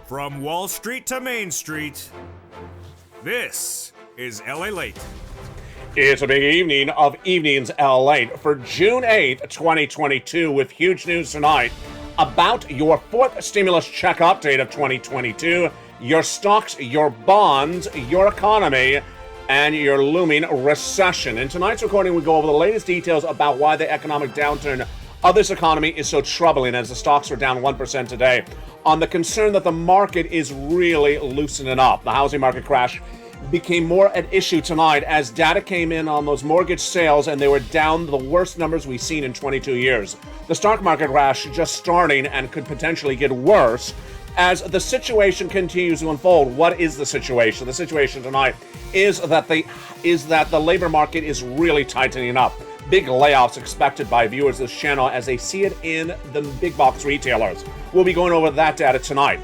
From Wall Street to Main Street, this is LALATE. It's a big evening of Evenings LALATE for June 8th, 2022, with huge news tonight about your fourth stimulus check update of 2022, your stocks, your bonds, your economy, and your looming recession. In tonight's recording, we go over the latest details about why the economic downturn of this economy is so troubling as the stocks are down 1% today, on the concern that the market is really loosening up. The housing market crash became more at issue tonight as data came in on those mortgage sales, and they were down the worst numbers we've seen in 22 years. The stock market crash just starting and could potentially get worse as the situation continues to unfold. What is the situation? The situation tonight is that the labor market is really tightening up. Big layoffs expected by viewers of this channel as they see it in the big box retailers. We'll be going over that data tonight.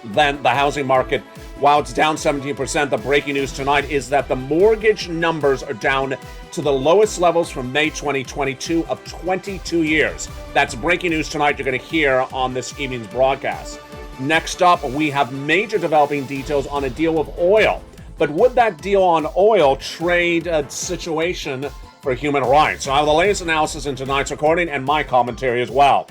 Then the housing market, while it's down 17%, the breaking news tonight is that the mortgage numbers are down to the lowest levels from May 2022 of 22 years. That's breaking news tonight you're going to hear on this evening's broadcast. Next up, we have major developing details on a deal with oil. But would that deal on oil trade a situation for human rights? So I have the latest analysis in tonight's recording and my commentary as well.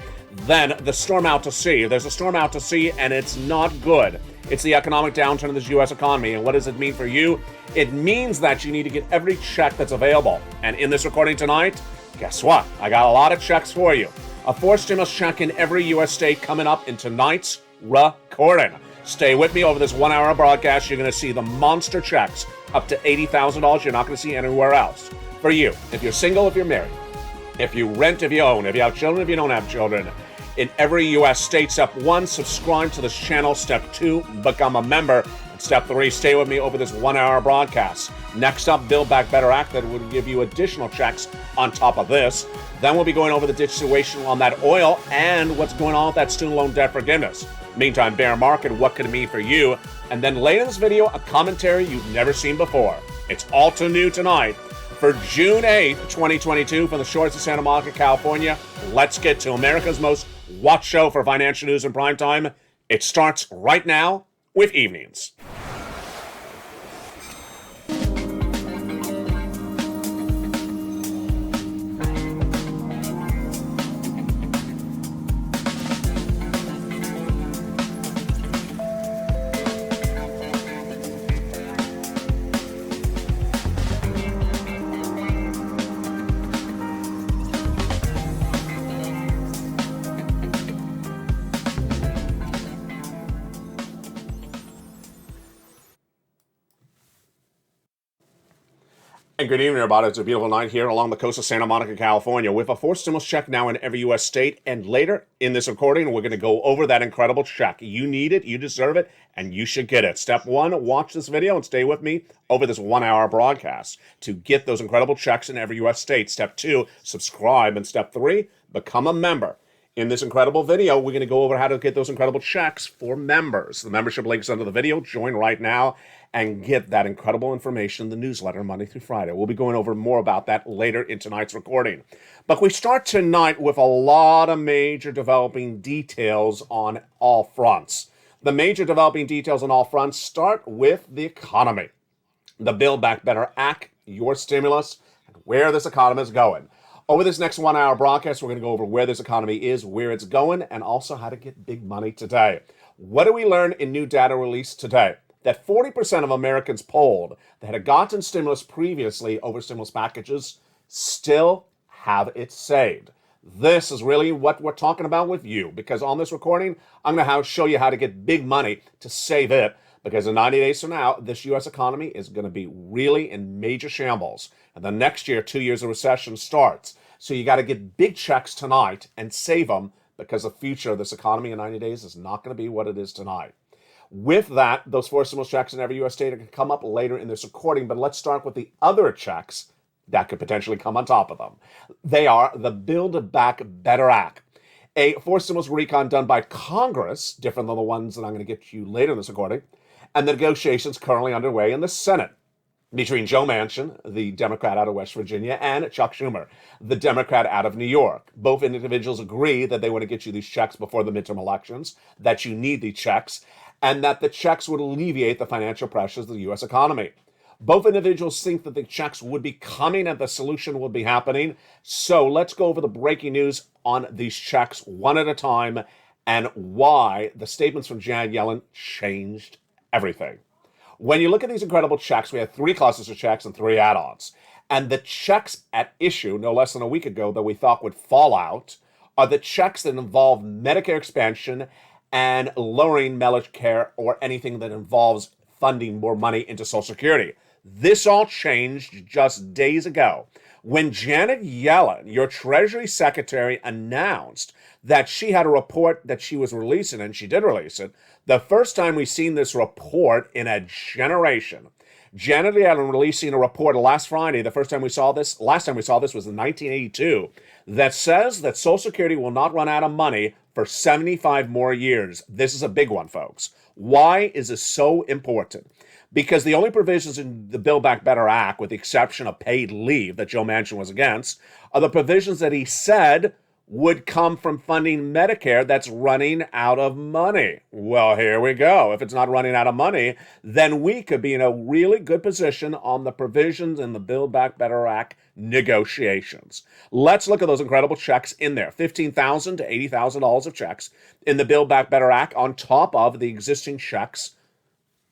Then the storm out to sea. There's a storm out to sea and it's not good. It's the economic downturn of this U.S. economy. And what does it mean for you? It means that you need to get every check that's available. And in this recording tonight, guess what? I got a lot of checks for you. A fourth stimulus check in every U.S. state coming up in tonight's recording. Stay with me over this 1 hour broadcast. You're going to see the monster checks up to $80,000 you're not going to see anywhere else. For you, if you're single, if you're married, if you rent, if you own, if you have children, if you don't have children, in every U.S. state. Step 1, subscribe to this channel. Step 2, become a member. And Step 3, stay with me over this 1 hour broadcast. Next up, Build Back Better Act that would give you additional checks on top of this. Then we'll be going over the situation on that oil and what's going on with that student loan debt forgiveness. Meantime, bear market, what could it mean for you? And then later in this video, a commentary you've never seen before. It's all too new tonight. For June 8th, 2022, from the shores of Santa Monica, California, let's get to America's most watched show for financial news in prime time. It starts right now with Evenings. And good evening, everybody. It's a beautiful night here along the coast of Santa Monica, California, with a fourth stimulus check now in every U.S. state. And later in this recording, we're going to go over that incredible check. You need it, you deserve it, and you should get it. Step 1, watch this video and stay with me over this 1 hour broadcast to get those incredible checks in every U.S. state. Step 2, subscribe. And Step 3, become a member. In this incredible video, we're going to go over how to get those incredible checks for members. The membership link's under the video. Join right now and get that incredible information in the newsletter Monday through Friday. We'll be going over more about that later in tonight's recording. But we start tonight with a lot of major developing details on all fronts. The major developing details on all fronts start with the economy. The Build Back Better Act, your stimulus, and where this economy is going. Over this next 1 hour broadcast, we're going to go over where this economy is, where it's going, and also how to get big money today. What do we learn in new data released today? That 40% of Americans polled that had gotten stimulus previously over stimulus packages still have it saved. This is really what we're talking about with you, because on this recording, I'm going to show you how to get big money to save it, because in 90 days from now, this U.S. economy is going to be really in major shambles. And the next year, 2 years of recession starts. So you got to get big checks tonight and save them, because the future of this economy in 90 days is not going to be what it is tonight. With that, those four stimulus checks in every U.S. state are going to come up later in this recording, but let's start with the other checks that could potentially come on top of them. They are the Build Back Better Act, a fourth stimulus recon done by Congress, different than the ones that I'm going to get to you later in this recording, and the negotiations currently underway in the Senate between Joe Manchin, the Democrat out of West Virginia, and Chuck Schumer, the Democrat out of New York. Both individuals agree that they want to get you these checks before the midterm elections, that you need these checks, and that the checks would alleviate the financial pressures of the U.S. economy. Both individuals think that the checks would be coming and the solution would be happening. So let's go over the breaking news on these checks one at a time and why the statements from Janet Yellen changed everything. When you look at these incredible checks, we had 3 clusters of checks and 3 add-ons. And the checks at issue, no less than a week ago, that we thought would fall out are the checks that involve Medicare expansion and lowering Medicare or anything that involves funding more money into Social Security. This all changed just days ago when Janet Yellen, your Treasury Secretary, announced that she had a report that she was releasing, and she did release it. The first time we've seen this report in a generation. Janet Yellen releasing a report last Friday. The first time we saw this, last time we saw this was in 1982, that says that Social Security will not run out of money for 75 more years. This is a big one, folks. Why is this so important? Because the only provisions in the Build Back Better Act, with the exception of paid leave that Joe Manchin was against, are the provisions that he said would come from funding Medicare that's running out of money. Well, here we go. If it's not running out of money, then we could be in a really good position on the provisions in the Build Back Better Act negotiations. Let's look at those incredible checks in there. $15,000 to $80,000 of checks in the Build Back Better Act on top of the existing checks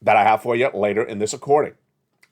that I have for you later in this recording.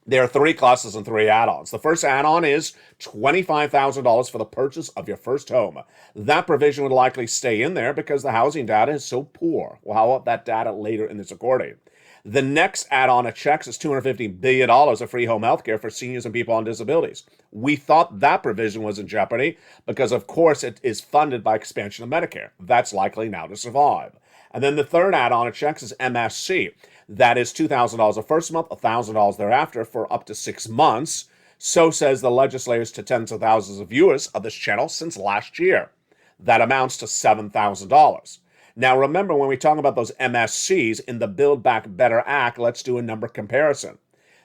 There are 3 clusters and 3 add-ons. The first add-on is $25,000 for the purchase of your first home. That provision would likely stay in there because the housing data is so poor. We'll have that data later in this recording. The next add-on of checks is $250 billion of free home health care for seniors and people on disabilities. We thought that provision was in jeopardy because, of course, it is funded by expansion of Medicare. That's likely now to survive. And then the third add-on of checks is MSC. That is $2,000 the first month, $1,000 thereafter for up to 6 months. So says the legislators to tens of thousands of viewers of this channel since last year. That amounts to $7,000. Now remember, when we talk about those MSCs in the Build Back Better Act, let's do a number comparison.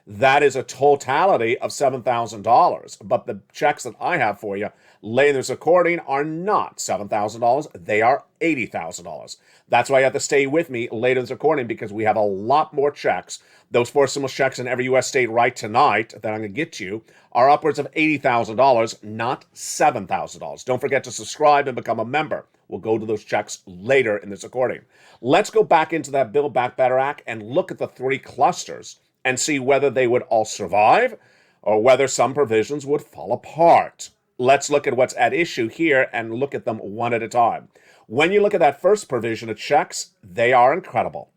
That is a totality of $7,000. But the checks that I have for you later in this recording are not $7,000. They are $80,000. That's why you have to stay with me later in this recording, because we have a lot more checks. Those 4 stimulus checks in every U.S. state right tonight that I'm going to get to are upwards of $80,000, not $7,000. Don't forget to subscribe and become a member. We'll go to those checks later in this recording. Let's go back into that Build Back Better Act and look at the 3 clusters and see whether they would all survive or whether some provisions would fall apart. Let's look at what's at issue here and look at them one at a time. When you look at that first provision of checks, they are incredible.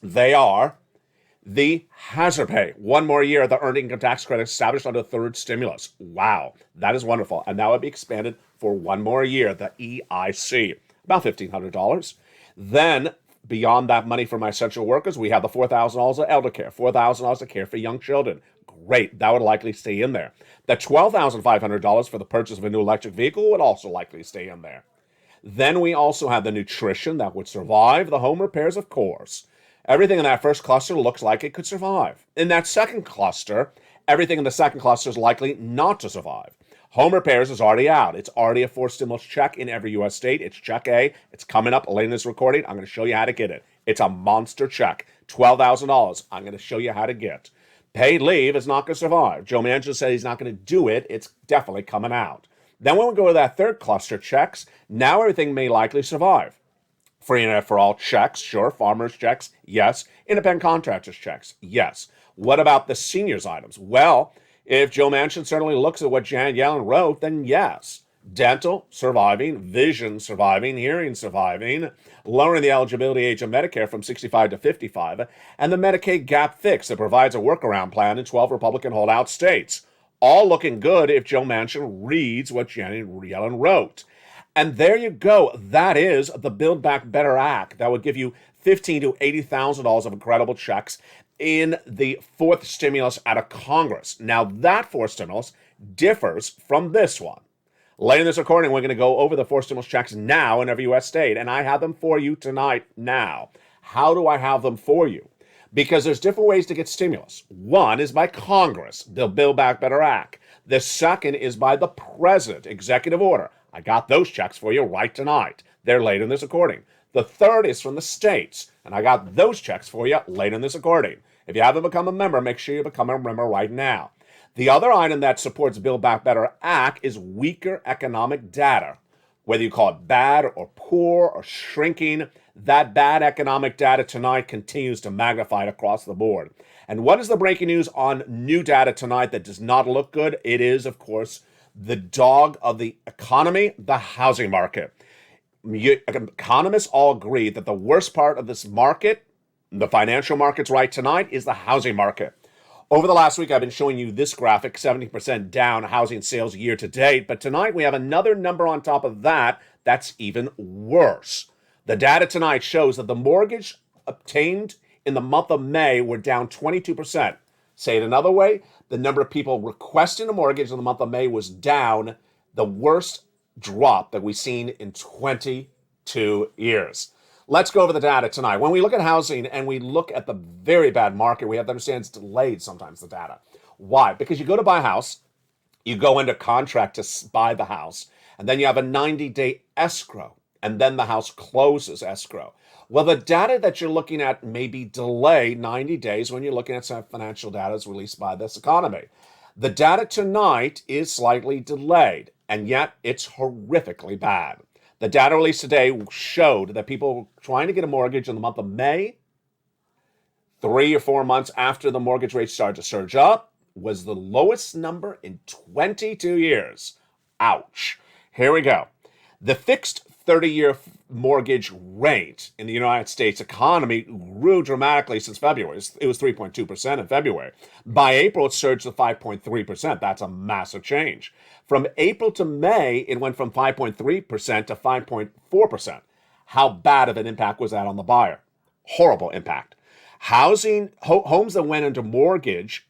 They are the hazard pay. 1 more year of the earned income tax credit established under the 3rd stimulus. Wow, that is wonderful. And that would be expanded for 1 more year, the EIC, about $1,500. Then, beyond that money for my essential workers, we have the $4,000 of elder care, $4,000 of care for young children. Great, that would likely stay in there. The $12,500 for the purchase of a new electric vehicle would also likely stay in there. Then we also have the nutrition that would survive, the home repairs, of course. Everything in that first cluster looks like it could survive. In that second cluster, everything in the second cluster is likely not to survive. Home repairs is already out. It's already a 4 stimulus check in every U.S. state. It's check A. It's coming up later in this recording. I'm going to show you how to get it. It's a monster check. $12,000. I'm going to show you how to get. Paid leave is not going to survive. Joe Manchin said he's not going to do it. It's definitely coming out. Then when we go to that third cluster, checks, now everything may likely survive. Free internet for all checks, sure. Farmers checks, yes. Independent contractors checks, yes. What about the seniors items? Well, if Joe Manchin certainly looks at what Janet Yellen wrote, then yes. Dental surviving, vision surviving, hearing surviving, lowering the eligibility age of Medicare from 65 to 55, and the Medicaid gap fix that provides a workaround plan in 12 Republican holdout states. All looking good if Joe Manchin reads what Janet Yellen wrote. And there you go. That is the Build Back Better Act. That would give you $15,000 to $80,000 of incredible checks in the 4th stimulus out of Congress. Now, that 4th stimulus differs from this one. Later in this recording, we're going to go over the 4 stimulus checks now in every U.S. state, and I have them for you tonight now. How do I have them for you? Because there's different ways to get stimulus. One is by Congress, the Build Back Better Act. The second is by the President, executive order. I got those checks for you right tonight. They're later in this recording. The third is from the states, and I got those checks for you later in this recording. If you haven't become a member, make sure you become a member right now. The other item that supports Build Back Better Act is weaker economic data. Whether you call it bad or poor or shrinking, that bad economic data tonight continues to magnify it across the board. And what is the breaking news on new data tonight that does not look good? It is, of course, the dog of the economy, the housing market. Economists all agree that the worst part of this market, the financial markets right tonight, is the housing market. Over the last week, I've been showing you this graphic, 70% down housing sales year to date. But tonight, we have another number on top of that that's even worse. The data tonight shows that the mortgage obtained in the month of May were down 22%. Say it another way, the number of people requesting a mortgage in the month of May was down, the worst drop that we've seen in 22 years. Let's go over the data tonight. When we look at housing and we look at the very bad market, we have to understand it's delayed sometimes, the data. Why? Because you go to buy a house, you go under contract to buy the house, and then you have a 90-day escrow, and then the house closes escrow. Well, the data that you're looking at may be delayed 90 days when you're looking at some financial data that's released by this economy. The data tonight is slightly delayed, and yet it's horrifically bad. The data released today showed that people trying to get a mortgage in the month of May, 3 or 4 months after the mortgage rates started to surge up, was the lowest number in 22 years. Ouch. Here we go. The fixed 30-year mortgage rate in the United States economy grew dramatically since February. It was 3.2% in February. By April, it surged to 5.3%. That's a massive change. From April to May, it went from 5.3% to 5.4%. How bad of an impact was that on the buyer? Horrible impact. Homes that went into mortgage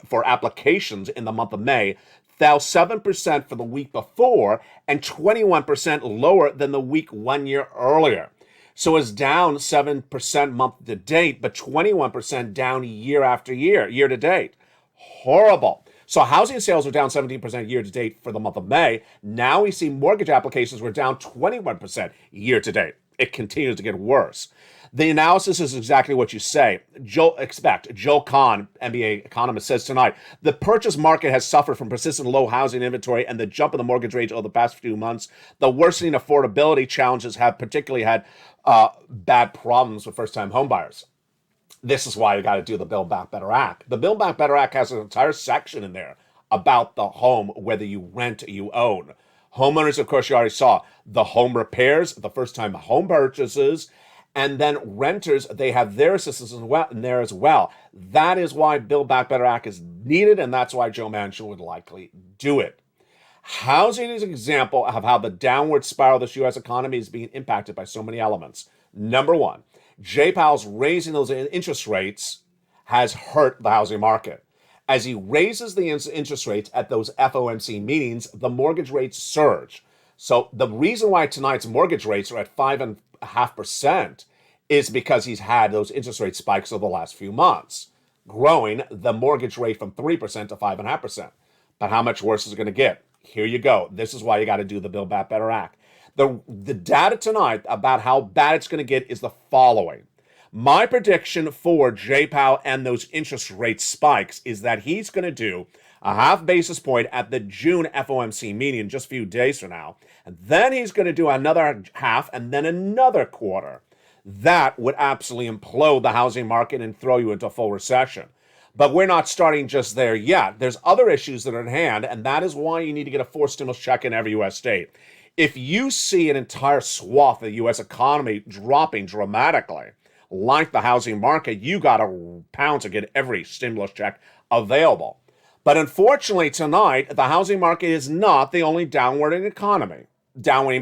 for applications in the month of May fell 7% for the week before and 21% lower than the week 1 year earlier. So it's down 7% month to date, but 21% down year after year, year to date. Horrible. So housing sales were down 17% year to date for the month of May. Now we see mortgage applications were down 21% year to date. It continues to get worse. The analysis is exactly what you say. Joel Kahn, MBA economist, says tonight, the purchase market has suffered from persistent low housing inventory and the jump in the mortgage rates over the past few months. The worsening affordability challenges have particularly had bad problems with first-time homebuyers. This is why you got to do the Build Back Better Act. The Build Back Better Act has an entire section in there about the home, whether you rent or you own. Homeowners, of course, you already saw the home repairs, the first-time home purchases, and then renters, they have their assistance in there as well. That is why Build Back Better Act is needed, and that's why Joe Manchin would likely do it. Housing is an example of how the downward spiral of this U.S. economy is being impacted by so many elements. Number one, Jay Powell's raising those interest rates has hurt the housing market. As he raises the interest rates at those FOMC meetings, the mortgage rates surge. So the reason why tonight's mortgage rates are at 5.5% is because he's had those interest rate spikes over the last few months, growing the mortgage rate from 3% to 5.5%. But how much worse is it going to get? Here you go. This is why you got to do the Build Back Better Act. The data tonight about how bad it's going to get is the following. My prediction for Jay Powell and those interest rate spikes is that he's going to do a half basis point at the June FOMC meeting in just a few days from now. And then he's going to do another half and then another quarter. That would absolutely implode the housing market and throw you into full recession. But we're not starting just there yet. There's other issues that are at hand, and that is why you need to get a forced stimulus check in every U.S. state. If you see an entire swath of the U.S. economy dropping dramatically, like the housing market, you got to pound to get every stimulus check available. But unfortunately, tonight, the housing market is not the only downwarding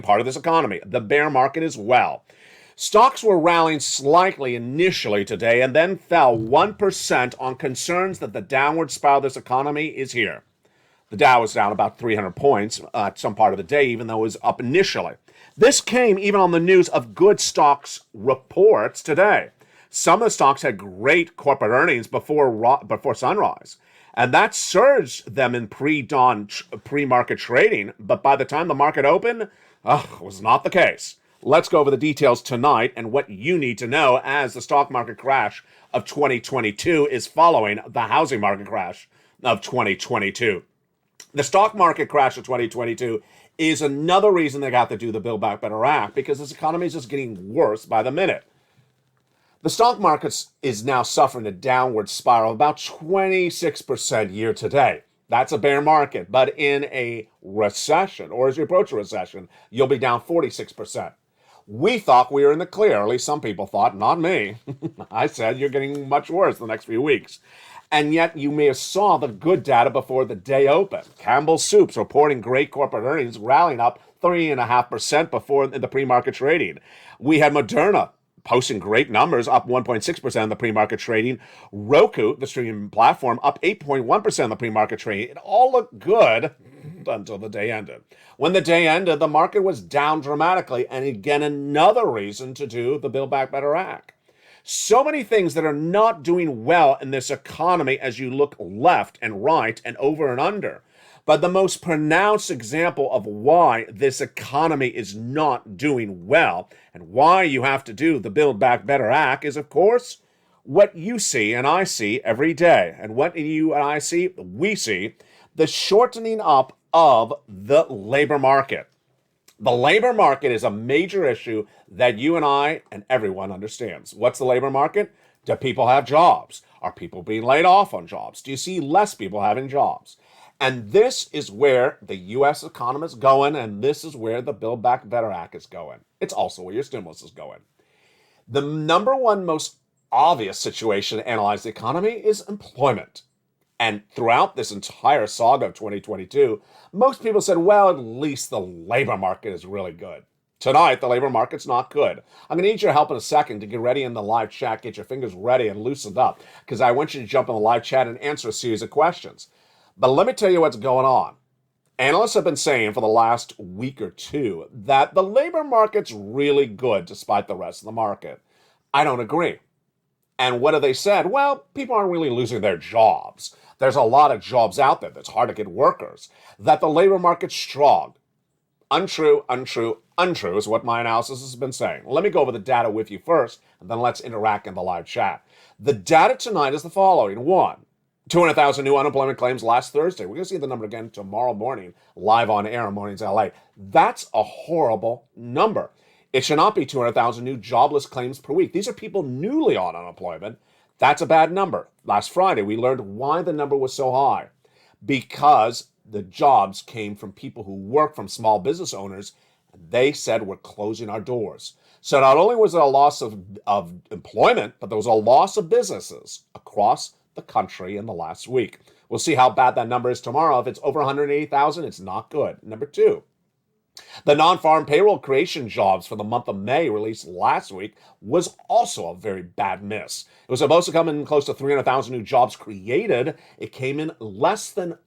part of this economy. The bear market as well. Stocks were rallying slightly initially today and then fell 1% on concerns that the downward spiral of this economy is here. The Dow was down about 300 points at some part of the day, even though it was up initially. This came even on the news of good stocks reports today. Some of the stocks had great corporate earnings before sunrise, and that surged them in pre-market trading. But by the time the market opened, was not the case. Let's go over the details tonight and what you need to know as the stock market crash of 2022 is following the housing market crash of 2022. The stock market crash of 2022 is another reason they got to do the Build Back Better Act, because this economy is just getting worse by the minute. The stock market is now suffering a downward spiral of about 26% year to date. That's a bear market, but in a recession, or as you approach a recession, you'll be down 46%. We thought we were in the clear, at least some people thought, not me. I said you're getting much worse the next few weeks. And yet you may have saw the good data before the day opened. Campbell's Soup's reporting great corporate earnings, rallying up 3.5% before the pre-market trading. We had Moderna posting great numbers, up 1.6% in the pre-market trading. Roku, the streaming platform, up 8.1% in the pre-market trading. It all looked good until the day ended. When the day ended, the market was down dramatically, and again, another reason to do the Build Back Better Act. So many things that are not doing well in this economy as you look left and right and over and under. But the most pronounced example of why this economy is not doing well and why you have to do the Build Back Better Act is, of course, what you see and I see every day. And what you and I see, we see, the shortening up of the labor market. The labor market is a major issue that you and I and everyone understands. What's the labor market? Do people have jobs? Are people being laid off on jobs? Do you see less people having jobs? And this is where the U.S. economy is going, and this is where the Build Back Better Act is going. It's also where your stimulus is going. The number one most obvious situation to analyze the economy is employment. And throughout this entire saga of 2022, most people said, well, at least the labor market is really good. Tonight, the labor market's not good. I'm going to need your help in a second to get ready in the live chat, get your fingers ready and loosened up, because I want you to jump in the live chat and answer a series of questions. But let me tell you what's going on. Analysts have been saying for the last week or two that the labor market's really good despite the rest of the market. I don't agree. And what have they said? Well, people aren't really losing their jobs. There's a lot of jobs out there that's hard to get workers. That the labor market's strong. Untrue, untrue, untrue is what my analysis has been saying. Let me go over the data with you first, and then let's interact in the live chat. The data tonight is the following. 1, 200,000 new unemployment claims last Thursday. We're going to see the number again tomorrow morning, live on air on Mornings LA. That's a horrible number. It should not be 200,000 new jobless claims per week. These are people newly on unemployment. That's a bad number. Last Friday, we learned why the number was so high. Because the jobs came from people who work from small business owners. They said, we're closing our doors. So not only was there a loss of employment, but there was a loss of businesses across the country in the last week. We'll see how bad that number is tomorrow. If it's over 180,000, it's not good. Number 2, the non-farm payroll creation jobs for the month of May released last week was also a very bad miss. It was supposed to come in close to 300,000 new jobs created. It came in less than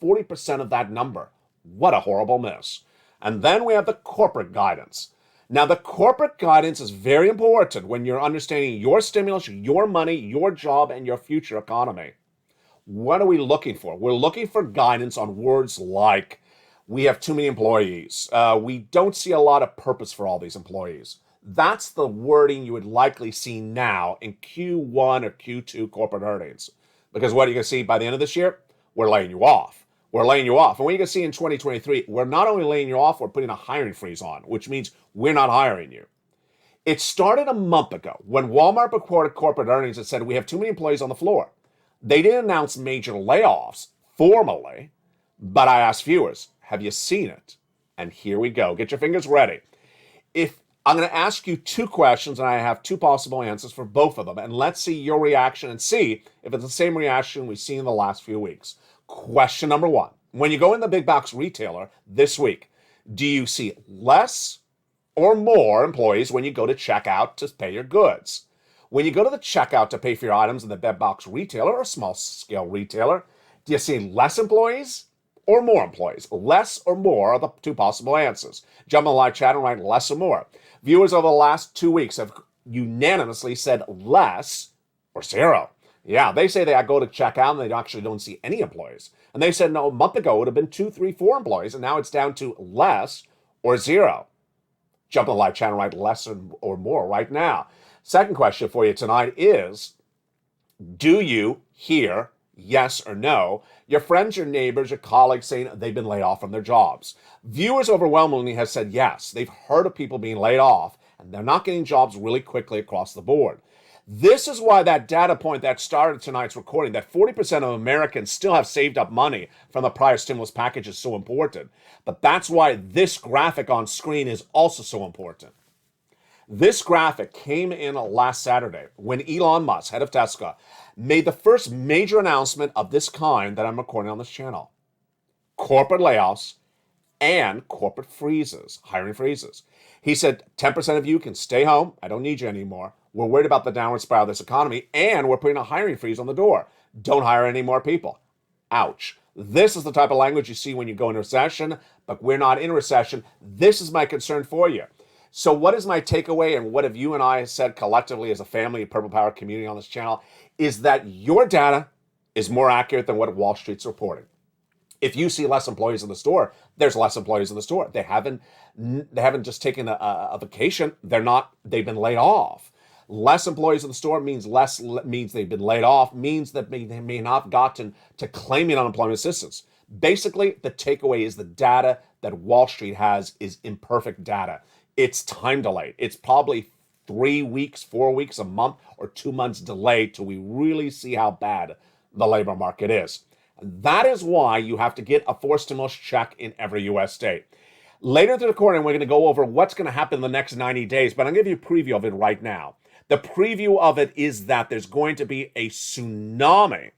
40% of that number. What a horrible miss. And then we have the corporate guidance. Now, the corporate guidance is very important when you're understanding your stimulus, your money, your job, and your future economy. What are we looking for? We're looking for guidance on words like, we have too many employees. We don't see a lot of purpose for all these employees. That's the wording you would likely see now in Q1 or Q2 corporate earnings. Because what are you going to see by the end of this year? We're laying you off. We're laying you off. And what you're going to see in 2023, we're not only laying you off, we're putting a hiring freeze on, which means we're not hiring you. It started a month ago when Walmart reported corporate earnings that said we have too many employees on the floor. They didn't announce major layoffs formally, but I asked viewers, have you seen it? And here we go. Get your fingers ready. If I'm going to ask you 2 questions, and I have 2 possible answers for both of them, and let's see your reaction and see if it's the same reaction we've seen in the last few weeks. Question number 1. When you go in the big box retailer this week, do you see less or more employees when you go to checkout to pay your goods? When you go to the checkout to pay for your items in the big box retailer or small scale retailer, do you see less employees or more employees? Less or more are the 2 possible answers. Jump in the live chat and write less or more. Viewers over the last 2 weeks have unanimously said less or 0. Yeah, they say they go to check out and they actually don't see any employees. And they said, no, a month ago it would have been 2, 3, 4 employees, and now it's down to less or 0. Jump on the live channel, write less or more right now. Second question for you tonight is, do you hear, yes or no, your friends, your neighbors, your colleagues saying they've been laid off from their jobs? Viewers overwhelmingly have said yes. They've heard of people being laid off, and they're not getting jobs really quickly across the board. This is why that data point that started tonight's recording, that 40% of Americans still have saved up money from the prior stimulus package, is so important. But that's why this graphic on screen is also so important. This graphic came in last Saturday when Elon Musk, head of Tesla, made the first major announcement of this kind that I'm recording on this channel. Corporate layoffs and corporate freezes, hiring freezes. He said 10% of you can stay home. I don't need you anymore. We're worried about the downward spiral of this economy, and we're putting a hiring freeze on the door. Don't hire any more people. Ouch. This is the type of language you see when you go into recession, but we're not in recession. This is my concern for you. So what is my takeaway, and what have you and I said collectively as a family of Purple Power community on this channel, is that your data is more accurate than what Wall Street's reporting. If you see less employees in the store, there's less employees in the store. They haven't just taken a vacation. They've been laid off. Less employees in the store means they've been laid off, means that they may not have gotten to claiming unemployment assistance. Basically, the takeaway is the data that Wall Street has is imperfect data. It's time delayed. It's probably 3 weeks, 4 weeks, a month, or 2 months delayed till we really see how bad the labor market is. And that is why you have to get a forced stimulus check in every U.S. state. Later in the recording, we're going to go over what's going to happen in the next 90 days, but I'm going to give you a preview of it right now. The preview of it is that there's going to be a tsunami.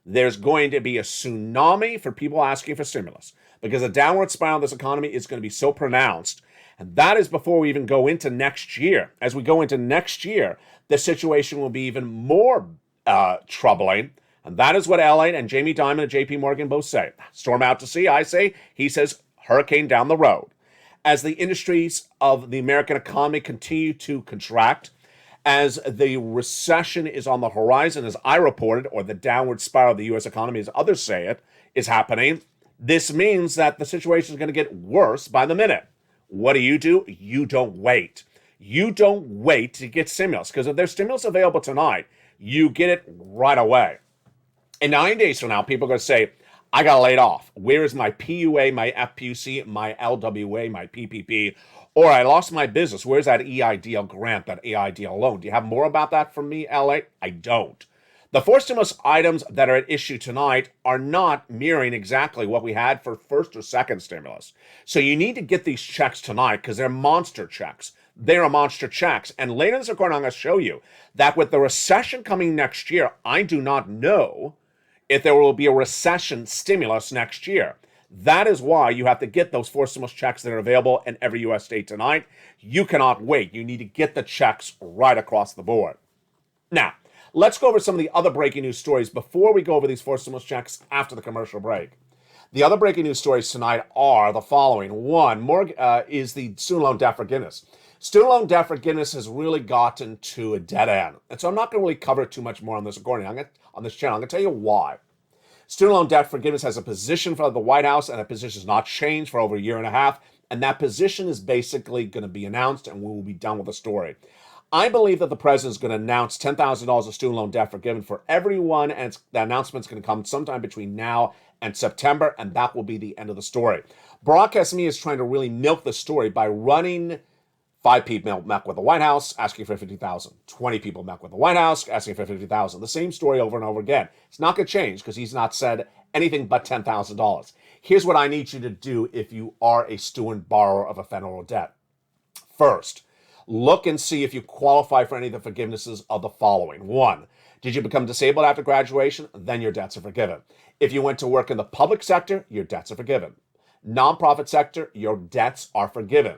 There's going to be a tsunami for people asking for stimulus because the downward spiral of this economy is going to be so pronounced. And that is before we even go into next year. As we go into next year, the situation will be even more troubling. And that is what LALATE and Jamie Dimon at JP Morgan both say. Storm out to sea, I say. He says hurricane down the road. As the industries of the American economy continue to contract, as the recession is on the horizon, as I reported, or the downward spiral of the U.S. economy, as others say it, is happening, this means that the situation is going to get worse by the minute. What do? You don't wait. You don't wait to get stimulus, because if there's stimulus available tonight, you get it right away. In 9 days from now, people are going to say, I got laid off. Where is my PUA, my FPC, my LWA, my PPP? Or I lost my business. Where's that EIDL grant, that EIDL loan? Do you have more about that from me, LA? I don't. The four stimulus items that are at issue tonight are not mirroring exactly what we had for first or second stimulus. So you need to get these checks tonight because they're monster checks. They're monster checks. And later in this recording, I'm going to show you that with the recession coming next year, I do not know if there will be a recession stimulus next year. That is why you have to get those four stimulus checks that are available in every U.S. state tonight. You cannot wait. You need to get the checks right across the board. Now, let's go over some of the other breaking news stories before we go over these four stimulus checks after the commercial break. The other breaking news stories tonight are the following. One, is the student loan debt forgiveness. Student loan debt forgiveness has really gotten to a dead end. And so I'm not going to really cover too much more on this recording. On this channel, I'm going to tell you why. Student loan debt forgiveness has a position for the White House, and that position has not changed for over a year and a half. And that position is basically going to be announced, and we will be done with the story. I believe that the president is going to announce $10,000 of student loan debt forgiven for everyone, and the announcement is going to come sometime between now and September, and that will be the end of the story. Broadcast media is trying to really milk the story by running 5 people met with the White House asking for $50,000. 20 people met with the White House asking for $50,000. The same story over and over again. It's not going to change because he's not said anything but $10,000. Here's what I need you to do if you are a student borrower of a federal debt. First, look and see if you qualify for any of the forgivenesses of the following. 1, did you become disabled after graduation? Then your debts are forgiven. If you went to work in the public sector, your debts are forgiven. Nonprofit sector, your debts are forgiven.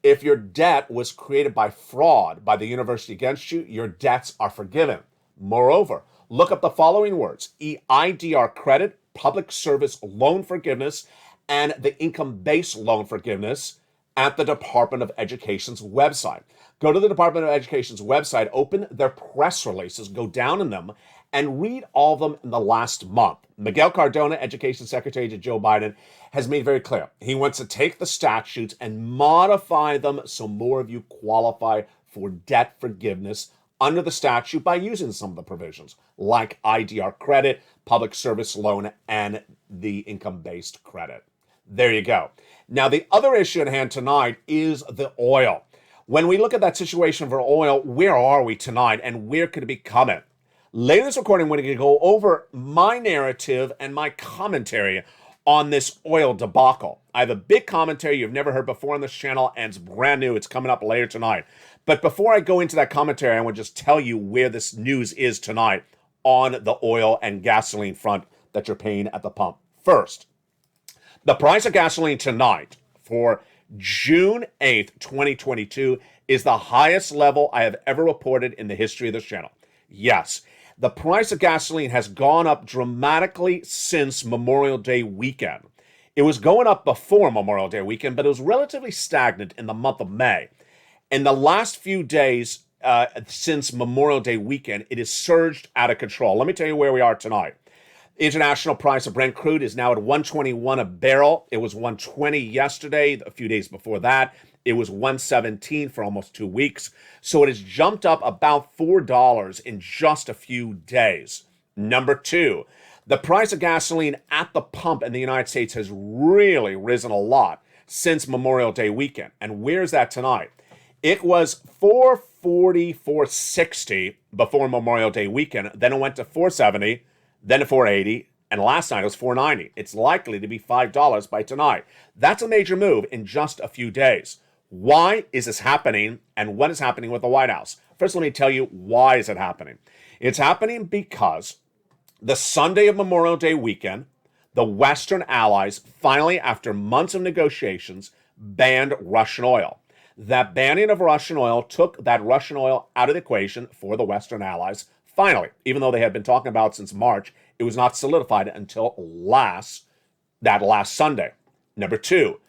If your debt was created by fraud by the university against you, your debts are forgiven. Moreover, look up the following words: EIDR credit, public service loan forgiveness, and the income-based loan forgiveness. at the Department of Education's website. Go to the Department of Education's website, open their press releases, go down in them, and read all of them in the last month. Miguel Cardona, Education Secretary to Joe Biden, has made very clear. He wants to take the statutes and modify them so more of you qualify for debt forgiveness under the statute by using some of the provisions, like IDR credit, public service loan, and the income-based credit. There you go. Now, the other issue at hand tonight is the oil. When we look at that situation for oil, where are we tonight and where could it be coming? Later in this recording, we're going to go over my narrative and my commentary on this oil debacle. I have a big commentary you've never heard before on this channel, and it's brand new. It's coming up later tonight. But before I go into that commentary, I want to just tell you where this news is tonight on the oil and gasoline front that you're paying at the pump. First, the price of gasoline tonight for June 8th, 2022 is the highest level I have ever reported in the history of this channel. Yes, the price of gasoline has gone up dramatically since Memorial Day weekend. It was going up before Memorial Day weekend, but it was relatively stagnant in the month of May. In the last few days since Memorial Day weekend, it has surged out of control. Let me tell you where we are tonight. International price of Brent crude is now at $121 a barrel. It was $120 yesterday. A few days before that, it was $117 for almost 2 weeks. So it has jumped up about $4 in just a few days. Number two, the price of gasoline at the pump in the United States has really risen a lot since Memorial Day weekend. And where's that tonight? It was $4.40, $4.60 before Memorial Day weekend. Then it went to $4.70, then to $4.80, and last night it was $4.90. It's likely to be $5 by tonight. That's a major move in just a few days. Why is this happening, and what is happening with the White House? First, let me tell you why is it happening. It's happening because the Sunday of Memorial Day weekend, the Western allies finally, after months of negotiations, banned Russian oil. That banning of Russian oil took that Russian oil out of the equation for the Western allies. Finally, even though they had been talking about it since March, it was not solidified until last Sunday. Number two,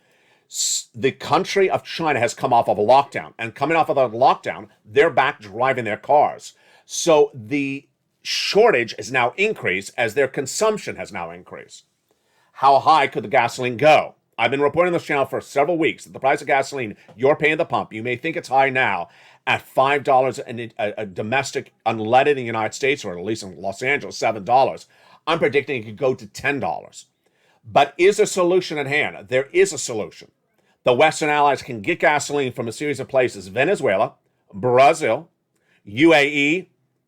the country of China has come off of a lockdown, and coming off of a lockdown, they're back driving their cars. So the shortage has now increased as their consumption has now increased. How high could the gasoline go? I've been reporting on this channel for several weeks that the price of gasoline you're paying at the pump, you may think it's high now, at $5 a domestic unleaded in the United States, or at least in Los Angeles, $7. I'm predicting it could go to $10. But is a solution at hand? There is a solution. The Western allies can get gasoline from a series of places: Venezuela, Brazil, UAE,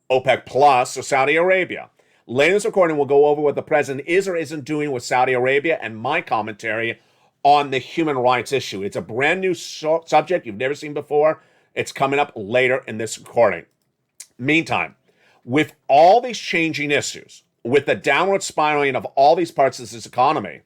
OPEC Plus, or Saudi Arabia. Later in this recording, we'll go over what the president is or isn't doing with Saudi Arabia and my commentary on the human rights issue. It's a brand new subject you've never seen before. It's coming up later in this recording. Meantime, with all these changing issues, with the downward spiraling of all these parts of this economy,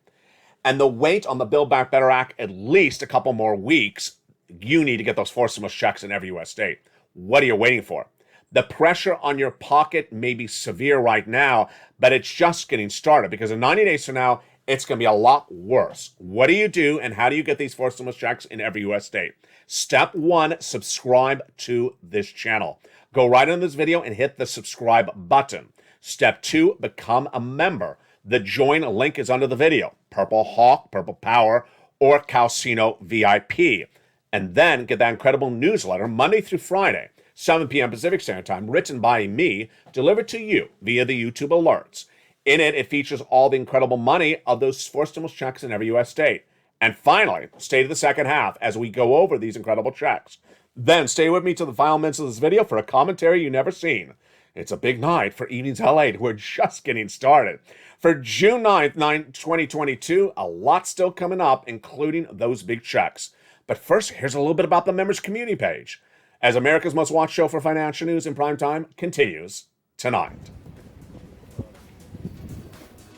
and the wait on the Build Back Better Act at least a couple more weeks, you need to get those forced stimulus checks in every U.S. state. What are you waiting for? The pressure on your pocket may be severe right now, but it's just getting started, because in 90 days from now, it's going to be a lot worse. What do you do, and how do you get these forced stimulus checks in every U.S. state? Step one, subscribe to this channel. Go right in this video and hit the subscribe button. Step two, become a member. The join link is under the video. Purple Hawk, Purple Power, or Calcino VIP. And then get that incredible newsletter Monday through Friday, 7 p.m. Pacific Standard Time, written by me, delivered to you via the YouTube alerts. In it, it features all the incredible money of those forced stimulus checks in every U.S. state. And finally, stay to the second half as we go over these incredible checks. Then stay with me to the final minutes of this video for a commentary you've never seen. It's a big night for Evenings LALATE. We're just getting started. For June 9th, 2022, a lot still coming up, including those big checks. But first, here's a little bit about the members community page, as America's most watched show for financial news in prime time continues tonight.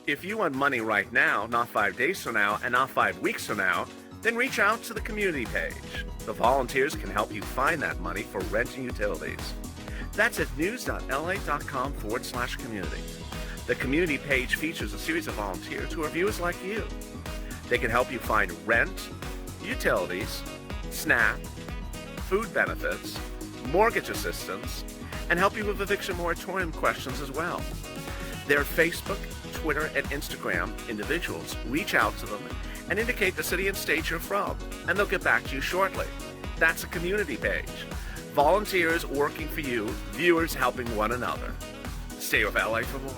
If you want money right now, not 5 days from now, and not 5 weeks from now, then reach out to the community page. The volunteers can help you find that money for rent and utilities. That's at news.lalate.com/community. The community page features a series of volunteers who are viewers like you. They can help you find rent, utilities, SNAP, food benefits, mortgage assistance, and help you with eviction moratorium questions as well. Their Facebook, Twitter, and Instagram individuals reach out to them and indicate the city and state you're from, and they'll get back to you shortly. That's a community page. Volunteers working for you, viewers helping one another. Stay with LA for more.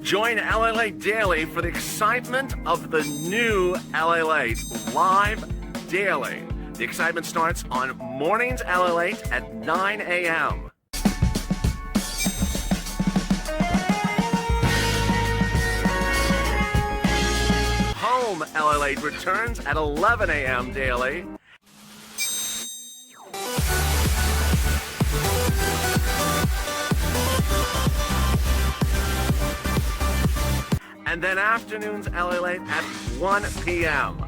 Join LALATE Daily for the excitement of the new LALATE live daily. The excitement starts on mornings LALATE at 9 a.m. Home LALATE returns at 11 a.m. daily. And then afternoons LALATE at 1 p.m.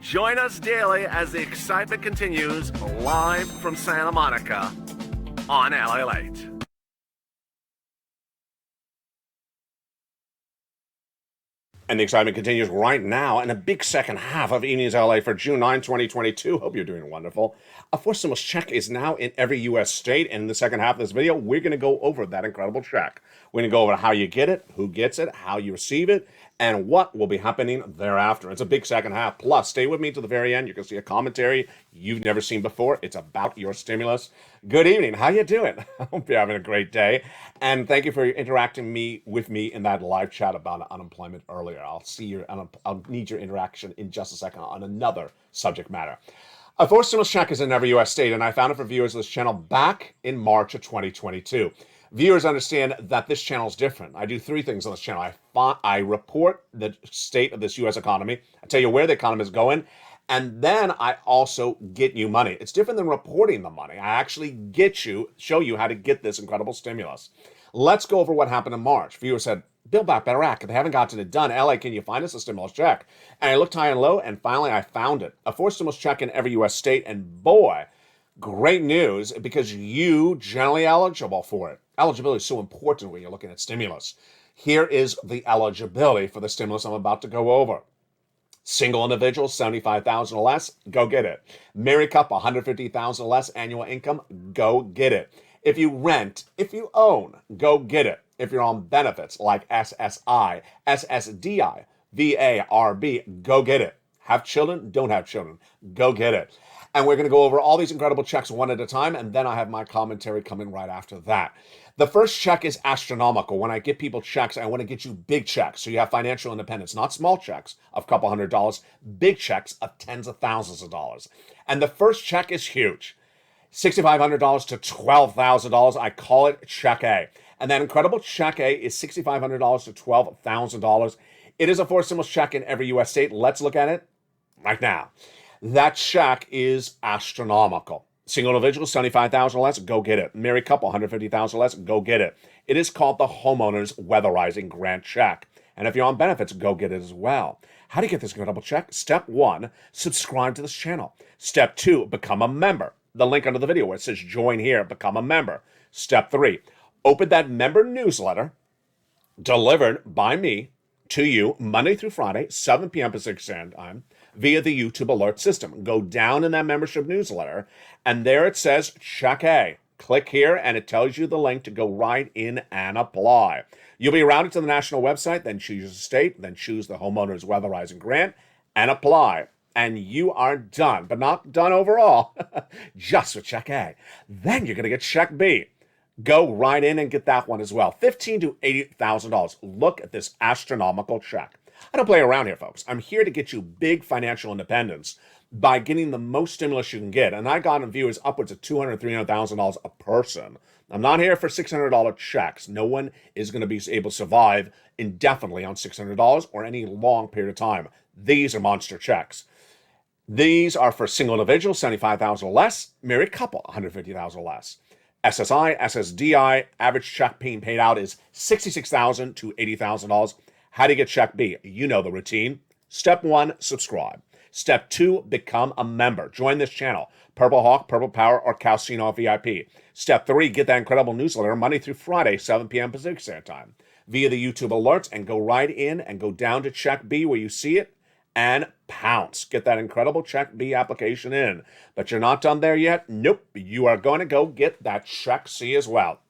Join us daily as the excitement continues live from Santa Monica on LALATE. And the excitement continues right now in a big second half of Evenings LA for June 9, 2022. Hope you're doing wonderful. A fourth stimulus check is now in every U.S. state. And in the second half of this video, we're going to go over that incredible check. We're going to go over how you get it, who gets it, how you receive it, and what will be happening thereafter. It's a big second half. Plus, stay with me to the very end. You can see a commentary you've never seen before. It's about your stimulus. Good evening. How you doing? I hope you're having a great day. And thank you for interacting with me in that live chat about unemployment earlier. I'll need your interaction in just a second on another subject matter. A fourth stimulus check is in every U.S. state, and I found it for viewers of this channel back in March of 2022. Viewers understand that this channel is different. I do three things on this channel. I report the state of this U.S. economy. I tell you where the economy is going. And then I also get you money. It's different than reporting the money. I actually show you how to get this incredible stimulus. Let's go over what happened in March. Viewers said, Build Back Better Act. They haven't gotten it done. LA, can you find us a stimulus check? And I looked high and low, and finally I found it. A fourth stimulus check in every U.S. state. And boy, great news, because you generally eligible for it. Eligibility is so important when you're looking at stimulus. Here is the eligibility for the stimulus I'm about to go over. Single individual, $75,000 or less, go get it. Married couple, $150,000 or less annual income, go get it. If you rent, if you own, go get it. If you're on benefits like SSI, SSDI, VA, RB, go get it. Have children, don't have children, go get it. And we're going to go over all these incredible checks one at a time, and then I have my commentary coming right after that. The first check is astronomical. When I get people checks, I want to get you big checks, so you have financial independence, not small checks of a couple $100, big checks of tens of thousands of dollars. And the first check is huge. $6,500 to $12,000. I call it Check A. And that incredible Check A is $6,500 to $12,000. It is a fourth stimulus check in every U.S. state. Let's look at it right now. That check is astronomical. Single individual, $75,000 or less, go get it. Married couple, $150,000 or less, go get it. It is called the Homeowners Weatherizing Grant Check. And if you're on benefits, go get it as well. How do you get this incredible check? Step 1, subscribe to this channel. Step 2, become a member. The link under the video where it says join here, become a member. Step 3, open that member newsletter delivered by me to you Monday through Friday, 7 p.m. Pacific Standard Time, via the YouTube alert system. Go down in that membership newsletter, and there it says Check A. Click here, and it tells you the link to go right in and apply. You'll be routed to the national website, then choose your state, then choose the Homeowners Weatherizing Grant, and apply. And you are done, but not done overall, just with Check A. Then you're going to get Check B. Go right in and get that one as well. $15,000 to $80,000. Look at this astronomical check. I don't play around here, folks. I'm here to get you big financial independence by getting the most stimulus you can get. And I got in viewers upwards of $200,000, $300,000 a person. I'm not here for $600 checks. No one is going to be able to survive indefinitely on $600 or any long period of time. These are monster checks. These are for single individuals, $75,000 or less, married couple, $150,000 or less. SSI, SSDI, average check being paid out is $66,000 to $80,000. How do you get Check B? You know the routine. Step 1, subscribe. Step 2, become a member. Join this channel, Purple Hawk, Purple Power, or Calcino VIP. Step 3, get that incredible newsletter Monday through Friday, 7 p.m. Pacific Standard Time, via the YouTube alerts, and go right in and go down to Check B where you see it and pounce. Get that incredible Check B application in. But you're not done there yet? Nope. You are going to go get that Check C as well.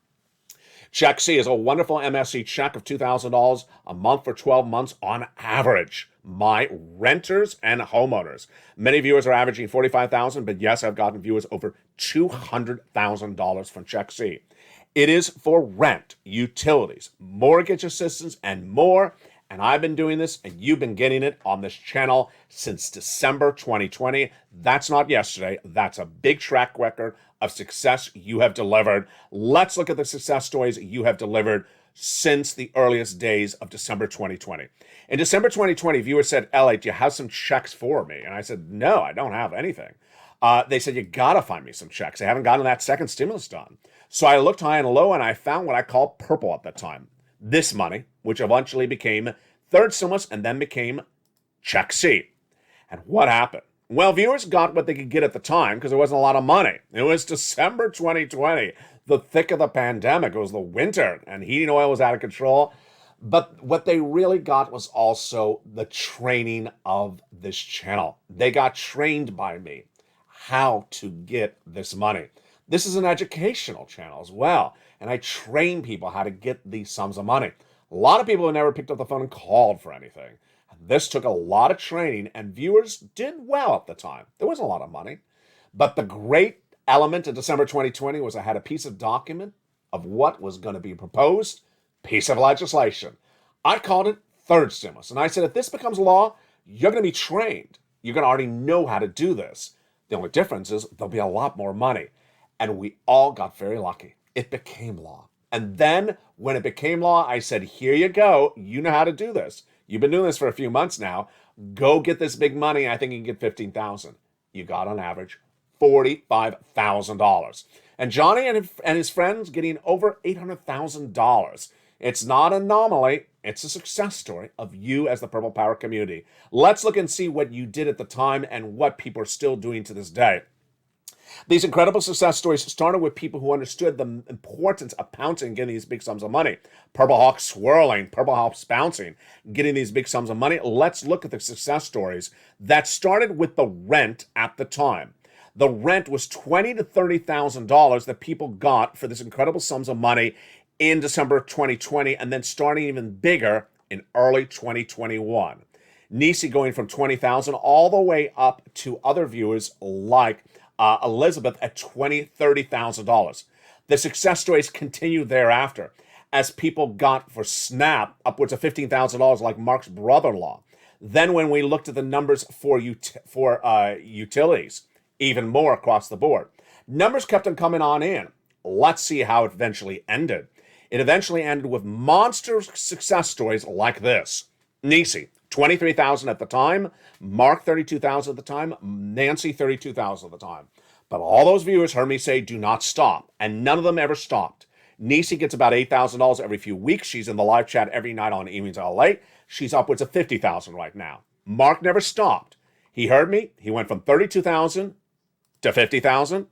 Check C is a wonderful MSC check of $2,000 a month for 12 months on average. My renters and homeowners. Many viewers are averaging $45,000, but yes, I've gotten viewers over $200,000 from Check C. It is for rent, utilities, mortgage assistance, and more. And I've been doing this, and you've been getting it on this channel since December 2020. That's not yesterday. That's a big track record of success you have delivered. Let's look at the success stories you have delivered since the earliest days of December 2020. In December 2020, viewers said, LA, do you have some checks for me? And I said, no, I don't have anything. They said, you gotta find me some checks. I haven't gotten that second stimulus done. So I looked high and low, and I found what I called purple at the time. This money, which eventually became third stimulus and then became Check C. And what happened? Well, viewers got what they could get at the time because there wasn't a lot of money. It was December 2020, the thick of the pandemic. It was the winter, and heating oil was out of control. But what they really got was also the training of this channel. They got trained by me how to get this money. This is an educational channel as well, and I train people how to get these sums of money. A lot of people have never picked up the phone and called for anything. This took a lot of training, and viewers did well at the time. There wasn't a lot of money. But the great element in December 2020 was I had a piece of document of what was going to be proposed, piece of legislation. I called it third stimulus. And I said, if this becomes law, you're going to be trained. You're going to already know how to do this. The only difference is there'll be a lot more money. And we all got very lucky. It became law. And then when it became law, I said, here you go. You know how to do this. You've been doing this for a few months now. Go get this big money. I think you can get $15,000. You got on average $45,000. And Johnny and his friends getting over $800,000. It's not an anomaly. It's a success story of you as the Purple Power community. Let's look and see what you did at the time and what people are still doing to this day. These incredible success stories started with people who understood the importance of pouncing and getting these big sums of money. Purple Hawk swirling, Purple Hawks bouncing, getting these big sums of money. Let's look at the success stories that started with the rent at the time. The rent was $20,000 to $30,000 that people got for this incredible sums of money in December 2020, and then starting even bigger in early 2021. Nisi going from $20,000 all the way up to other viewers like Elizabeth at $20,000, $30,000. The success stories continue thereafter as people got for Snap upwards of $15,000 like Mark's brother-in-law. Then when we looked at the numbers for utilities, even more across the board. Numbers kept on coming on in. Let's see how it eventually ended. It eventually ended with monster success stories like this. Nisi, $23,000 at the time. Mark, $32,000 at the time. Nancy, $32,000 at the time. But all those viewers heard me say, do not stop. And none of them ever stopped. Nisi gets about $8,000 every few weeks. She's in the live chat every night on Evenings LALATE. She's upwards of $50,000 right now. Mark never stopped. He heard me. He went from $32,000 to $50,000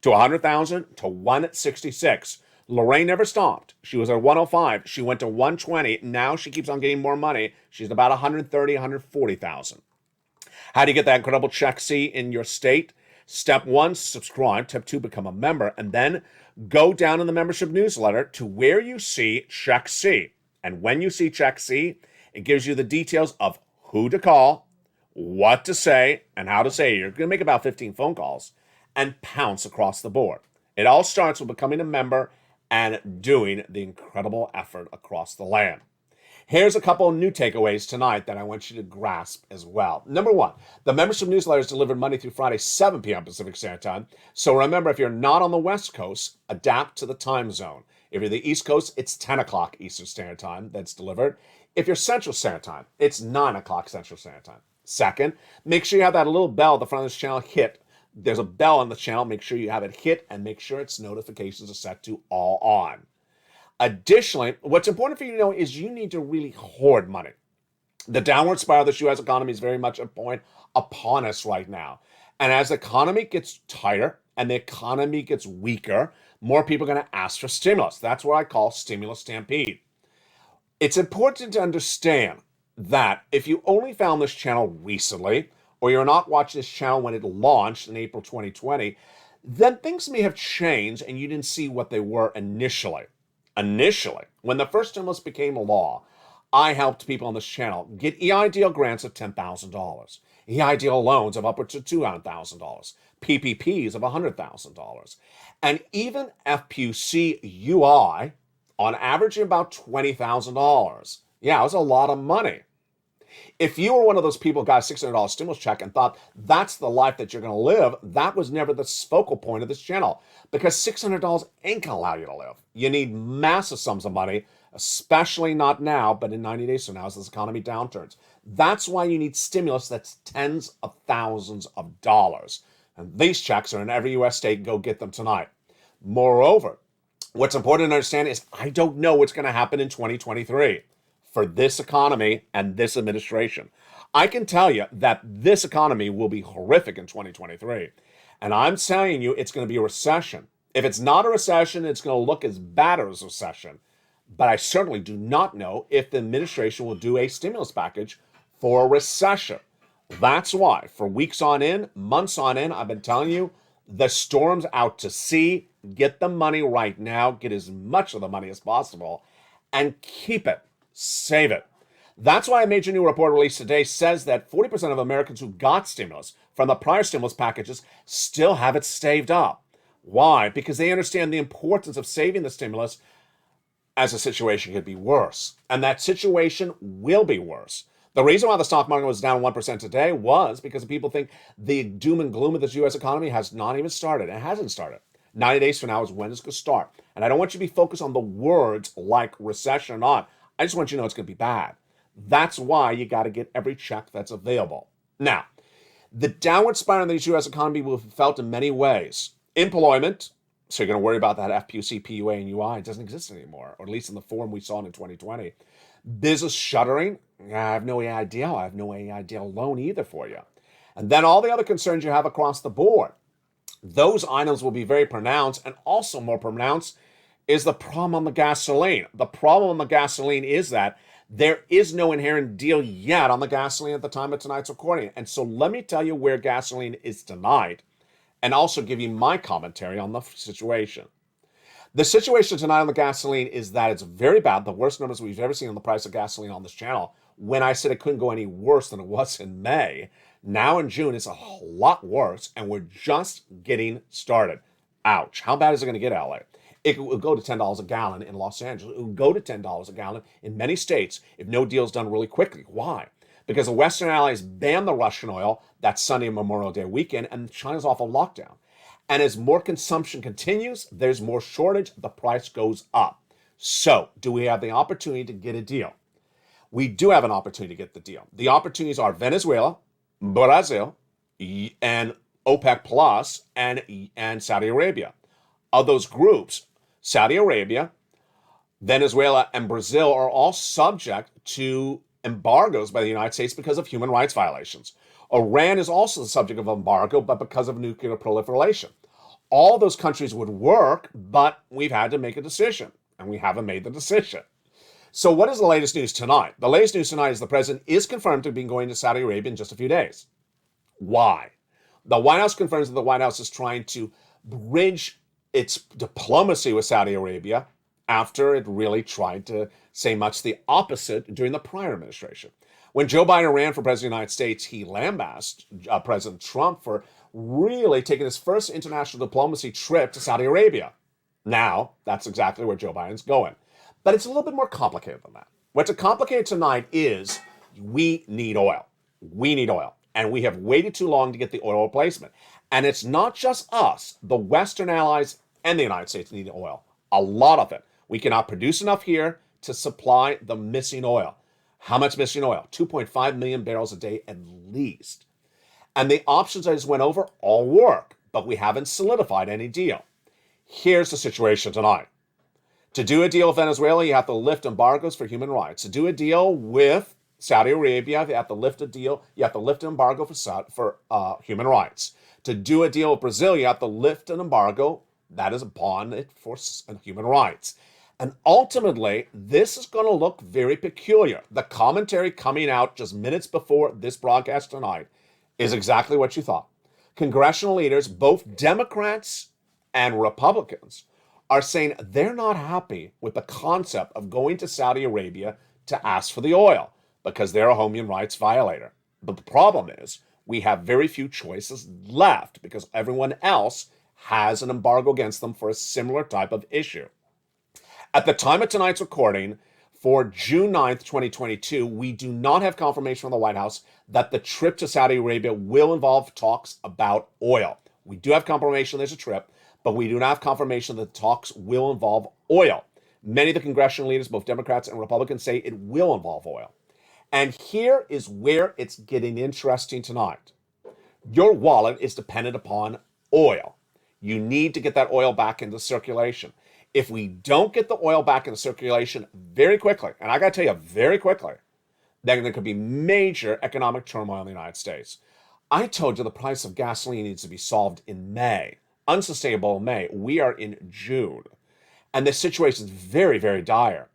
to $100,000 to $166,000. Lorraine never stopped. She was at 105. She went to 120. Now she keeps on getting more money. She's about 130, 140,000. How do you get that incredible Check C in your state? Step 1, subscribe. Step 2, become a member. And then go down in the membership newsletter to where you see Check C. And when you see Check C, it gives you the details of who to call, what to say, and how to say it. You're going to make about 15 phone calls and pounce across the board. It all starts with becoming a member and doing the incredible effort across the land. Here's a couple of new takeaways tonight that I want you to grasp as well. Number 1, the membership newsletter is delivered Monday through Friday, 7 p.m. Pacific Standard Time. So remember, if you're not on the West Coast, adapt to the time zone. If you're the East Coast, it's 10 o'clock Eastern Standard Time that's delivered. If you're Central Standard Time, it's 9 o'clock Central Standard Time. Second, make sure you have that little bell at the front of this channel hit. There's a bell on the channel. Make sure you have it hit and make sure its notifications are set to all on. Additionally, what's important for you to know is you need to really hoard money. The downward spiral of the U.S. economy is very much a point upon us right now. And as the economy gets tighter and the economy gets weaker, more people are going to ask for stimulus. That's what I call stimulus stampede. It's important to understand that if you only found this channel recently, or you're not watching this channel when it launched in April 2020, then things may have changed and you didn't see what they were initially. Initially, when the first stimulus became a law, I helped people on this channel get EIDL grants of $10,000, EIDL loans of upwards to $200,000, PPPs of $100,000, and even FPUC UI on average about $20,000. Yeah, it was a lot of money. If you were one of those people who got a $600 stimulus check and thought that's the life that you're going to live, that was never the focal point of this channel, because $600 ain't going to allow you to live. You need massive sums of money, especially not now, but in 90 days from now as this economy downturns. That's why you need stimulus that's tens of thousands of dollars. And these checks are in every U.S. state. Go get them tonight. Moreover, what's important to understand is I don't know what's going to happen in 2023 for this economy and this administration. I can tell you that this economy will be horrific in 2023. And I'm telling you, it's going to be a recession. If it's not a recession, it's going to look as bad as a recession. But I certainly do not know if the administration will do a stimulus package for a recession. That's why, for weeks on end, months on end, I've been telling you, the storm's out to sea. Get the money right now. Get as much of the money as possible and keep it. Save it. That's why a major new report released today says that 40% of Americans who got stimulus from the prior stimulus packages still have it saved up. Why? Because they understand the importance of saving the stimulus as the situation could be worse. And that situation will be worse. The reason why the stock market was down 1% today was because people think the doom and gloom of this U.S. economy has not even started. It hasn't started. 90 days from now is when it's going to start. And I don't want you to be focused on the words like recession or not. I just want you to know it's going to be bad. That's why you got to get every check that's available. Now, the downward spiral in the U.S. economy will be felt in many ways. Employment, so you're going to worry about that FPUC, PUA, and UI. It doesn't exist anymore, or at least in the form we saw it in 2020. Business shuttering, I have no idea. I have no idea loan either for you. And then all the other concerns you have across the board. Those items will be very pronounced, and also more pronounced is the problem on the gasoline. The problem on the gasoline is that there is no inherent deal yet on the gasoline at the time of tonight's recording. And so let me tell you where gasoline is tonight and also give you my commentary on the situation. The situation tonight on the gasoline is that it's very bad, the worst numbers we've ever seen on the price of gasoline on this channel. When I said it couldn't go any worse than it was in May, now in June it's a lot worse, and we're just getting started. Ouch. How bad is it going to get, LA? It will go to $10 a gallon in Los Angeles. It will go to $10 a gallon in many states if no deal is done really quickly. Why? Because the Western allies banned the Russian oil that Sunday Memorial Day weekend, and China's off a lockdown. And as more consumption continues, there's more shortage, the price goes up. So, do we have the opportunity to get a deal? We do have an opportunity to get the deal. The opportunities are Venezuela, Brazil, and OPEC Plus, and Saudi Arabia. Of those groups, Saudi Arabia, Venezuela, and Brazil are all subject to embargoes by the United States because of human rights violations. Iran is also the subject of embargo, but because of nuclear proliferation. All those countries would work, but we've had to make a decision, and we haven't made the decision. So what is the latest news tonight? The latest news tonight is the president is confirmed to be going to Saudi Arabia in just a few days. Why? The White House confirms that the White House is trying to bridge its diplomacy with Saudi Arabia after it really tried to say much the opposite during the prior administration. When Joe Biden ran for president of the United States, he lambasted President Trump for really taking his first international diplomacy trip to Saudi Arabia. Now, that's exactly where Joe Biden's going. But it's a little bit more complicated than that. What's complicated tonight is we need oil. We need oil. And we have waited too long to get the oil replacement. And it's not just us. The Western allies and the United States need oil. A lot of it. We cannot produce enough here to supply the missing oil. How much missing oil? 2.5 million barrels a day at least. And the options I just went over all work, but we haven't solidified any deal. Here's the situation tonight. To do a deal with Venezuela, you have to lift embargoes for human rights. To do a deal with Saudi Arabia, you have to lift a deal, you have to lift an embargo for human rights. To do a deal with Brazil, you have to lift an embargo that is upon it for human rights. And ultimately, this is going to look very peculiar. The commentary coming out just minutes before this broadcast tonight is exactly what you thought. Congressional leaders, both Democrats and Republicans, are saying they're not happy with the concept of going to Saudi Arabia to ask for the oil because they're a human rights violator. But the problem is we have very few choices left because everyone else has an embargo against them for a similar type of issue. At the time of tonight's recording, for June 9th, 2022, we do not have confirmation from the White House that the trip to Saudi Arabia will involve talks about oil. We do have confirmation there's a trip, but we do not have confirmation that the talks will involve oil. Many of the congressional leaders, both Democrats and Republicans, say it will involve oil. And here is where it's getting interesting tonight. Your wallet is dependent upon oil. You need to get that oil back into circulation. If we don't get the oil back into circulation very quickly, and I got to tell you very quickly, then there could be major economic turmoil in the United States. I told you the price of gasoline needs to be solved in May. Unsustainable in May. We are in June. And this situation is very, very dire.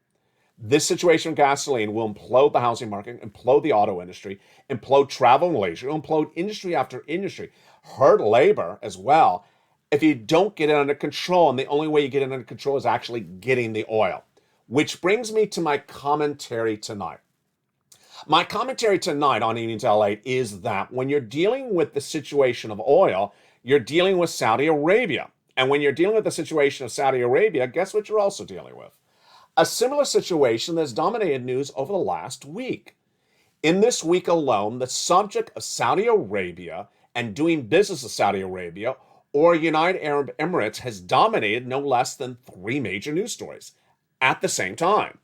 This situation with gasoline will implode the housing market, implode the auto industry, implode travel and leisure, implode industry after industry, hurt labor as well, if you don't get it under control. And the only way you get it under control is actually getting the oil. Which brings me to my commentary tonight. My commentary tonight on Evenings LALATE is that when you're dealing with the situation of oil, you're dealing with Saudi Arabia. And when you're dealing with the situation of Saudi Arabia, guess what you're also dealing with? A similar situation that's dominated news over the last week. In this week alone, the subject of Saudi Arabia and doing business with Saudi Arabia or United Arab Emirates has dominated no less than 3 major news stories at the same time.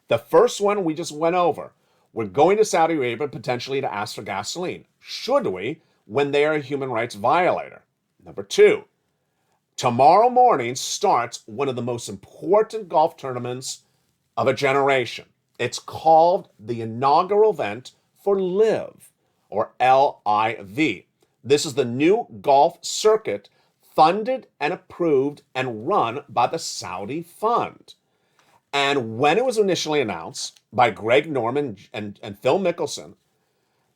The first one we just went over. We're going to Saudi Arabia potentially to ask for gasoline. Should we, when they are a human rights violator? Number 2, tomorrow morning starts one of the most important golf tournaments of a generation. It's called the inaugural event for LIV, or LIV. This is the new golf circuit funded and approved and run by the Saudi Fund. And when it was initially announced by Greg Norman and Phil Mickelson,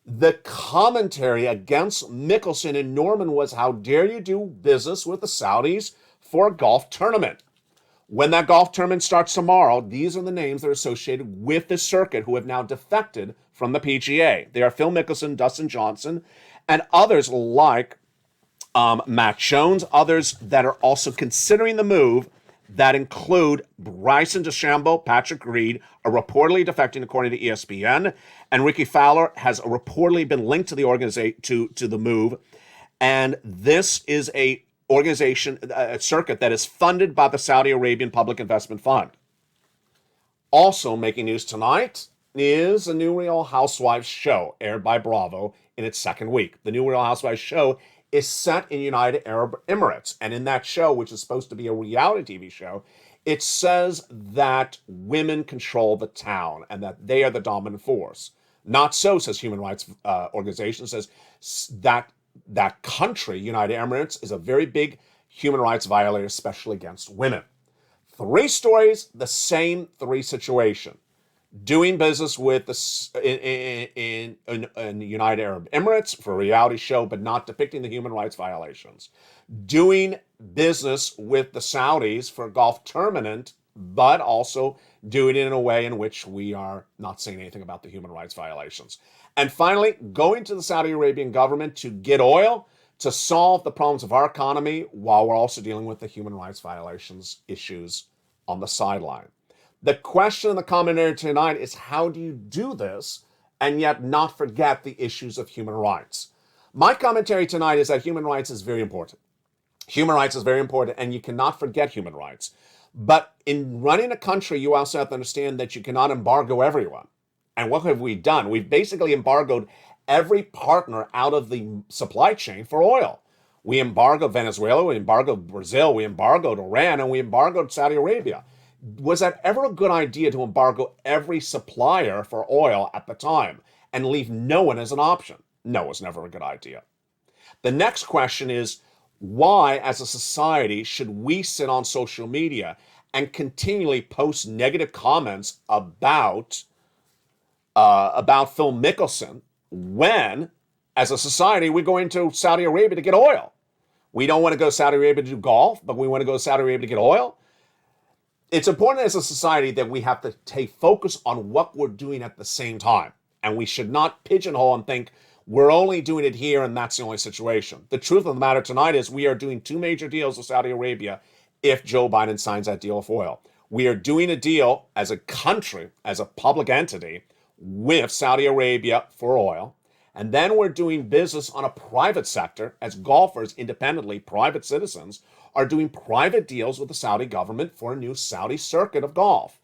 the commentary against Mickelson and Norman was, how dare you do business with the Saudis for a golf tournament? When that golf tournament starts tomorrow, these are the names that are associated with the circuit who have now defected from the PGA. They are Phil Mickelson, Dustin Johnson, and others like Matt Jones, others that are also considering the move, that include Bryson DeChambeau, Patrick Reed, are reportedly defecting according to ESPN, and Ricky Fowler has reportedly been linked to the organization to the move. And this is a organization, a circuit that is funded by the Saudi Arabian Public Investment Fund. Also making news tonight is a new Real Housewives show aired by Bravo in its second week. The new Real Housewives show is set in United Arab Emirates. And in that show, which is supposed to be a reality TV show, it says that women control the town and that they are the dominant force. Not so, says human rights organization, says that country, United Emirates, is a very big human rights violator, especially against women. 3 stories, the same 3 situation. Doing business with in United Arab Emirates for a reality show, but not depicting the human rights violations. Doing business with the Saudis for a golf tournament, but also doing it in a way in which we are not saying anything about the human rights violations. And finally, going to the Saudi Arabian government to get oil to solve the problems of our economy while we're also dealing with the human rights violations issues on the sideline. The question in the commentary tonight is, how do you do this and yet not forget the issues of human rights? My commentary tonight is that human rights is very important. Human rights is very important, and you cannot forget human rights. But in running a country, you also have to understand that you cannot embargo everyone. And what have we done? We've basically embargoed every partner out of the supply chain for oil. We embargoed Venezuela, we embargoed Brazil, we embargoed Iran, and we embargoed Saudi Arabia. Was that ever a good idea to embargo every supplier for oil at the time and leave no one as an option? No, it was never a good idea. The next question is, why, as a society, should we sit on social media and continually post negative comments about Phil Mickelson when, as a society, we're going to Saudi Arabia to get oil? We don't want to go to Saudi Arabia to do golf, but we want to go to Saudi Arabia to get oil. It's important as a society that we have to take focus on what we're doing at the same time. And we should not pigeonhole and think we're only doing it here and that's the only situation. The truth of the matter tonight is we are doing 2 major deals with Saudi Arabia if Joe Biden signs that deal of oil. We are doing a deal as a country, as a public entity, with Saudi Arabia for oil. And then we're doing business on a private sector as golfers, independently, private citizens, are doing private deals with the Saudi government for a new Saudi circuit of golf.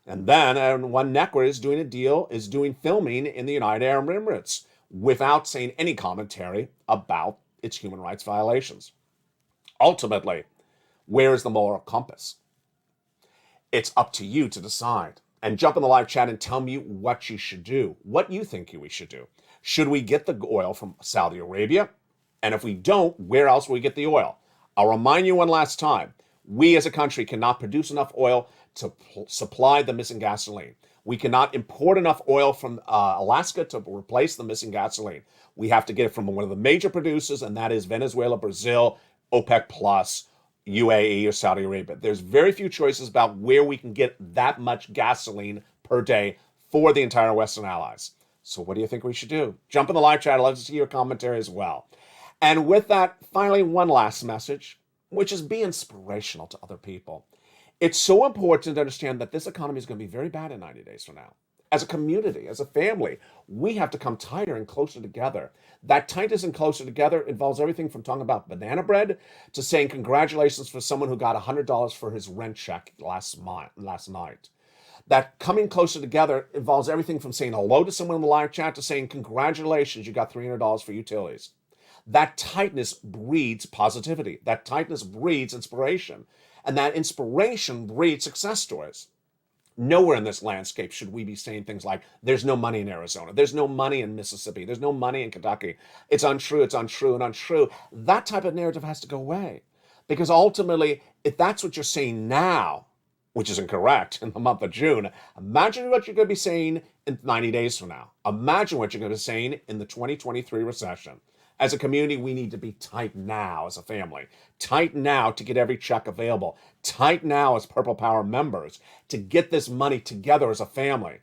And then one network is doing filming in the United Arab Emirates without saying any commentary about its human rights violations. Ultimately, where is the moral compass? It's up to you to decide. And jump in the live chat and tell me what you should do, what you think we should do. Should we get the oil from Saudi Arabia? And if we don't, where else will we get the oil? I'll remind you one last time, we as a country cannot produce enough oil to supply the missing gasoline. We cannot import enough oil from Alaska to replace the missing gasoline. We have to get it from one of the major producers, and that is Venezuela, Brazil, OPEC Plus, UAE, or Saudi Arabia. There's very few choices about where we can get that much gasoline per day for the entire Western Allies. So what do you think we should do? Jump in the live chat. I'd love to see your commentary as well. And with that, finally, one last message, which is be inspirational to other people. It's so important to understand that this economy is going to be very bad in 90 days from now. As a community, as a family, we have to come tighter and closer together. That tightness and closer together involves everything from talking about banana bread to saying congratulations for someone who got $100 for his rent check last night. That coming closer together involves everything from saying hello to someone in the live chat to saying congratulations, you got $300 for utilities. That tightness breeds positivity. That tightness breeds inspiration. And that inspiration breeds success stories. Nowhere in this landscape should we be saying things like, there's no money in Arizona, there's no money in Mississippi, there's no money in Kentucky. It's untrue, and untrue. That type of narrative has to go away. Because ultimately, if that's what you're saying now, which is incorrect, in the month of June, imagine what you're going to be saying in 90 days from now. Imagine what you're going to be saying in the 2023 recession. As a community, we need to be tight now as a family. Tight now to get every check available. Tight now as Purple Power members to get this money together as a family.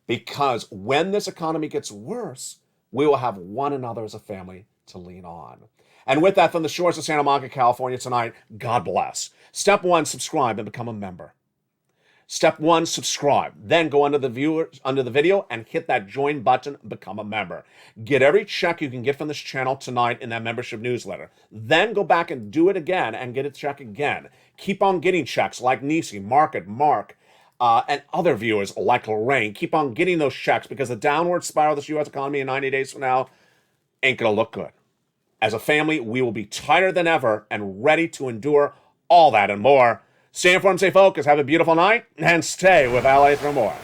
Because when this economy gets worse, we will have one another as a family to lean on. And with that, from the shores of Santa Monica, California tonight, God bless. Step 1, subscribe and become a member. Step 1, subscribe. Then go under the video and hit that join button and become a member. Get every check you can get from this channel tonight in that membership newsletter. Then go back and do it again and get a check again. Keep on getting checks like Nisi, Mark, and other viewers like Lorraine. Keep on getting those checks because the downward spiral of this U.S. economy in 90 days from now ain't going to look good. As a family, we will be tighter than ever and ready to endure all that and more. Stay informed, stay focused, have a beautiful night, and stay with LA for more.